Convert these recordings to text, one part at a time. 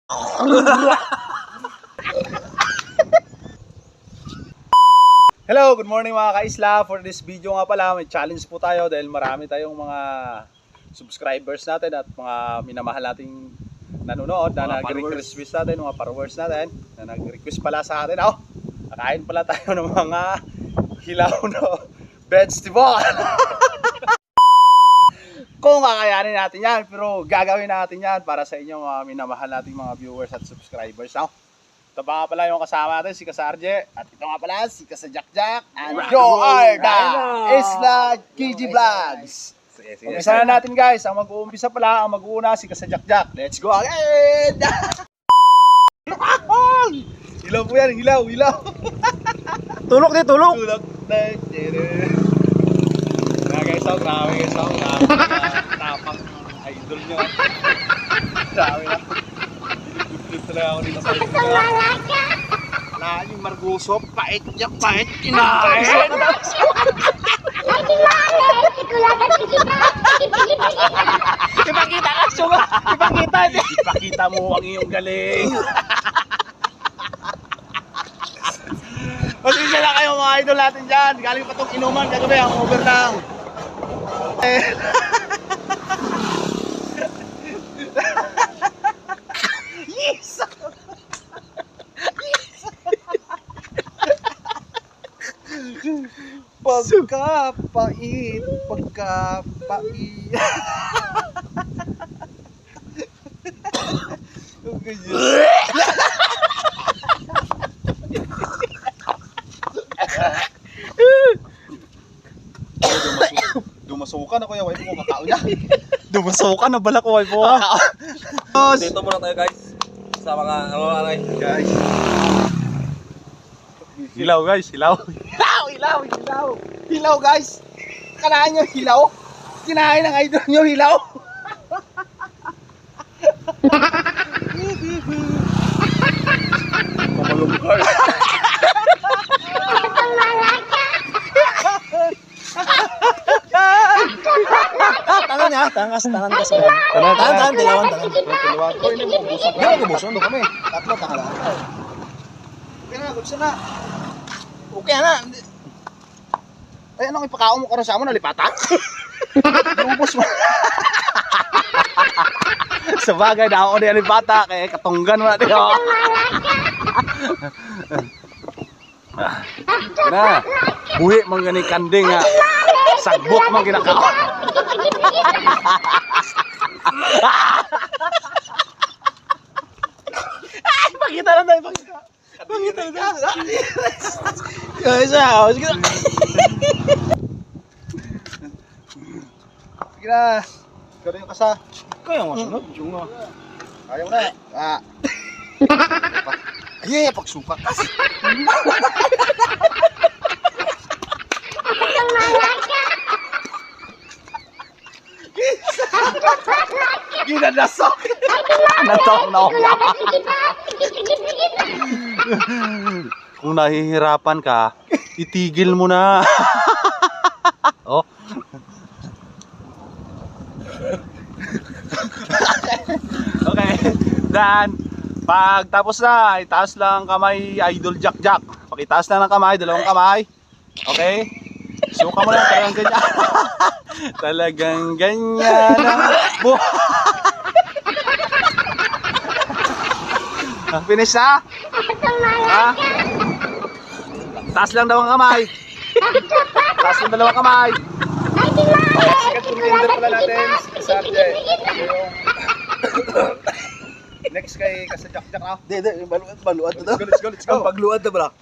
Hello, good morning mga ka-isla. For this video nga pala, may challenge po tayo dahil marami tayong mga subscribers natin at mga minamahal nating nanonood na nag-request natin, mga followers natin na nag-request pala sa atin. Kakain pala tayo ng mga hilaw na vegetable. Kung kakayanin natin yan, pero gagawin natin yan para sa inyong mga minamahal nating mga viewers at subscribers. Ito pa nga pala yung kasama natin, si Kasarje. At ito nga pala, si Kasajakjak. And Joe Arda Isla KG Vlogs. Umpisa na natin guys. Ang mag-uumpisa pala, ang mag-uuna si Kasajakjak. Let's go again! Hilaw po yan, hilaw. Tulok din, tulok. Tulog. Guys, grabe guys. Tapang idol nyo. Grabe na. Talaga ako dito sa ito. Wala yung Marguso, pait niya, pait kinain. Ipakita ka, Suga. Ipakita mo ang iyong galing. Pasensya na kayo mga idol natin dyan. Galing pa itong inuman kagabi, ang over lang. Pagkapait. Dumasukan na kuya, wife mo kakao niya. Dumasukan na balak ko, wife mo. Dito muna tayo guys. Sa mga ano Guys. Hilaw guys, hilaw. Hilaw guys. Kanain nyo hilaw. Kinain ng idol nyo hilaw. Mamalungkar. Tangan ka sa tangan, dilawan. Hindi ako busong, doon kami. Tatlo, tangalan. Okay na, gusto na. Okay na. Ay, anong ipakaon mo karon sa amo, nalipata? Lubos mo. Sa bagay na ako na nalipata, kaya katunggan mo natin. Na, buhi mong gani kanding ha. Sagbot mong ginakaon. Pakita lang tayo, pakita. Guys, Sige na. Gano'n yung kasa. kaya mo sunod. Ayaw na. Ay, pagsuka. Ginadasok. Natok na ako. Kung nahihirapan ka, itigil mo na. Oh. Okay. Dan, pag tapos na, itaas lang kamay, Idol Jack. Pakitaas lang ng kamay, dalawang kamay. Okay? Suka mo lang, talagang ganyan. Talagang ganyan ang finish na? Ha? Taas lang daw ang kamay. Taas lang dalawang kamay. Second contender pala natin, si Sarje. Next kay Kasajakjak na. Hindi, baluan to. Let's go. Ang pagluad na bro.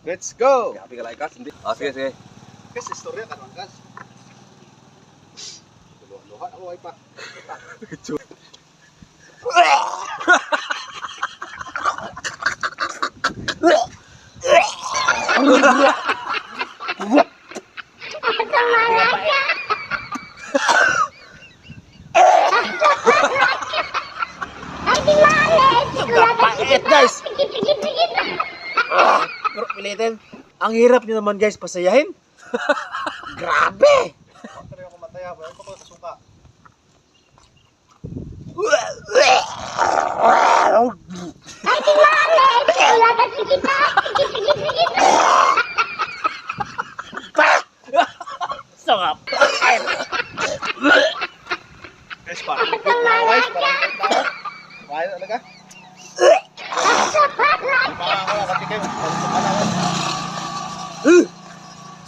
Let's go. Happy ka like us, hindi? Sige. Kas istorya ka naman, kas. Luha ako ay pa. Pait guys. Pero pilitin. Ang hirap nyo naman guys pasayahin. Grabe. Pero yung kumataya, wala ko sa suka. Sarap. Guys, parang lupit na ako, guys. Parang lupit na ako. Kaya talaga. Hindi pa nga ako nakatikim. Parang pa na ako.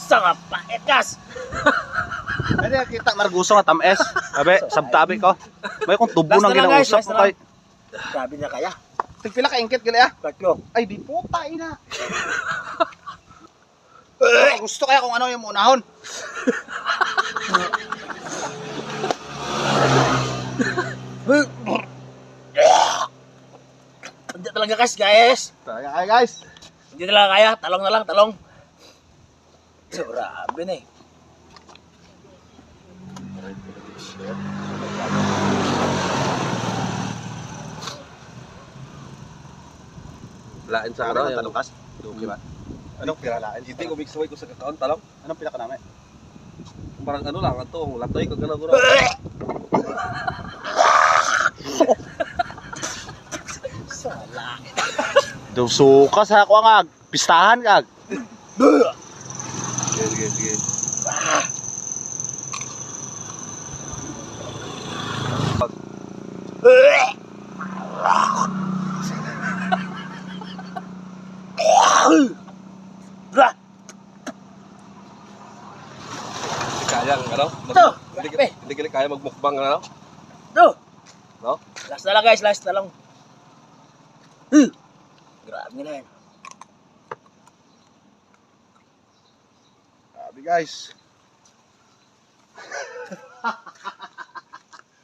Sarap pa, ekas. Ano yung kita marguso nga tames? Sabi, sabtabi ko. May kung tubo Last nang na lang, guys, ginausap last mo na kay. Sabi niya kaya. Tigpila ka ingkit gali ah. Tatlo. Ay, di puta ina. Gusto kaya kung ano yung unahon. Hindi talaga guys. Talaga kayo guys. Hindi talaga kaya. Talong na lang, talong. Grabe na eh. Lain sa ano, yung talukas. Okay ba? Anong piralaan? hindi ko mix away ko sa kakaon talong. Anong pinaka namin? Parang ano lang ato, latoy ko gano'n. Sala. Daw suka sa ako nga. Pistahan kag. Sige. Bra. Hindi kaya ano? Ito, grabe. Hindi kaya magmukbang ano? Ito. No? Last na lang guys, last na lang. Grabe na yan. Sabi guys.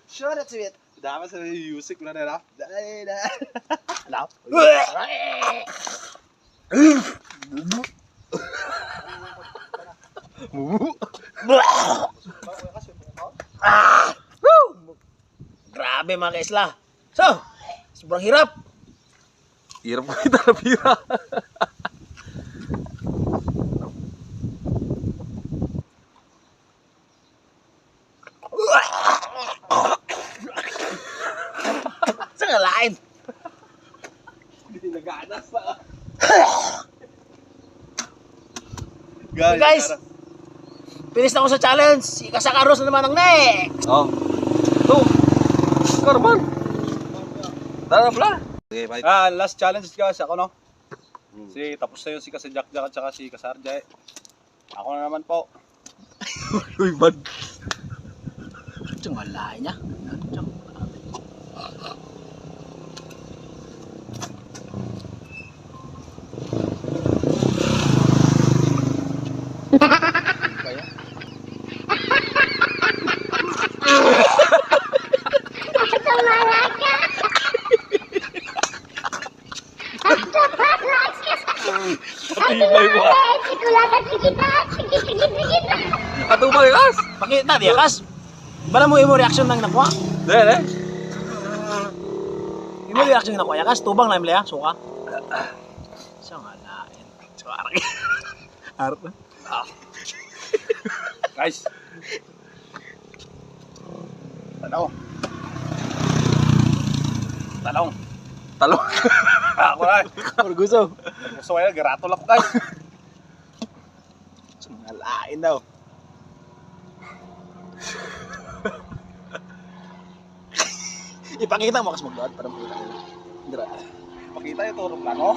Sure that's it. Dapat sa music mo na nila. Dahil na. Alam? Grabe mga kaisla. So, sobrang hirap. Hirap ko kita na pira. Sa ngalain. Hindi naganas pa. Guys, finish na ako sa challenge. Ikasakaros na naman ang next. Oh. Ito. Karman. Tara pala. Okay, bye. Last challenge guys, ako no. Tapos na yun si Kasi Jack Jack at saka si Kasarjay. Ako na naman po. Uy, bad. Ito ngalain niya. Patibay mo. Ato ba kas? Pakita dia kas. Bala mo imo reaction nang nakuha. Dere. Imo reaction nang nakuha ya kas. Tubang na imle ya, suka. Sa ngalain. Suara. Harap na. Guys. Talong. Talong. Ako na. Orguso. Gusto kaya, garatol ako guys. Sa ngalain daw. Ipakita mo kas magbuhat para makita nila. Dira. Pakita yung turong plano.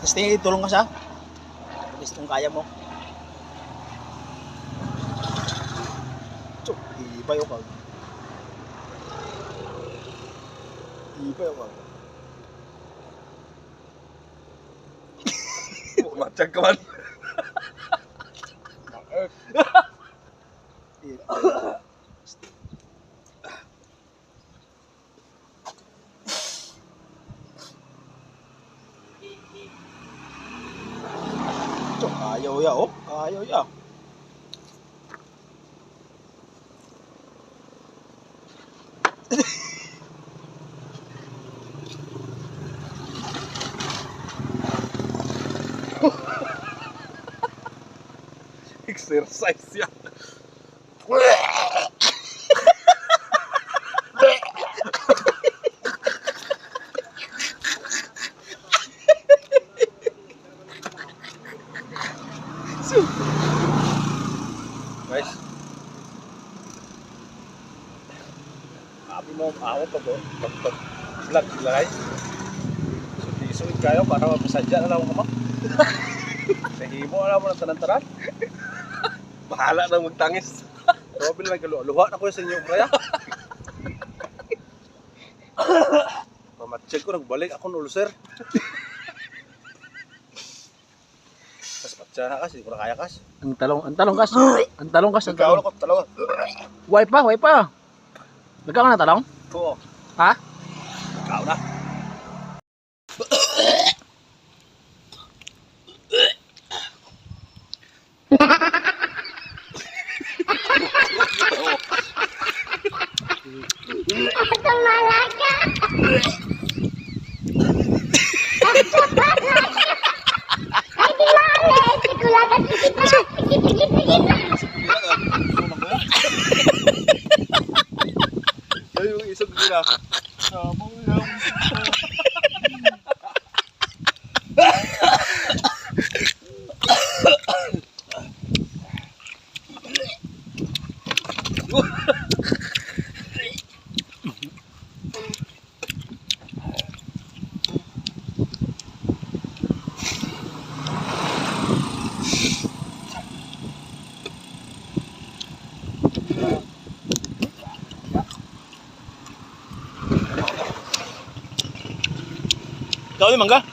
Gusto tulong ka siya? Gusto kung kaya mo. Cuk, ibay o kag. Ibay o kag. Matag ka man. Cuk, ayaw ya, oh. Ayaw ya. Exercise yan. Guys, Sabi mo, ako pag vlog sila guys. Sulit kayo para mapasadya na lang ako. Sa himo na mo ng tanantaran. bahala na magtangis. Robin lang kaluha na ko sa inyo kaya. Pamatsyag ko, nagbalik ako ng ulcer. Tapos patsa na kasi, hindi ko na kaya kas. Ang talong kas. Ang talong kas, ang Ikaw talong. na ko, talaga. Way pa. Nagkaw na talong? Oo, Ha? ikaw na. Yan yung isang nila. Ikaw yung mangga?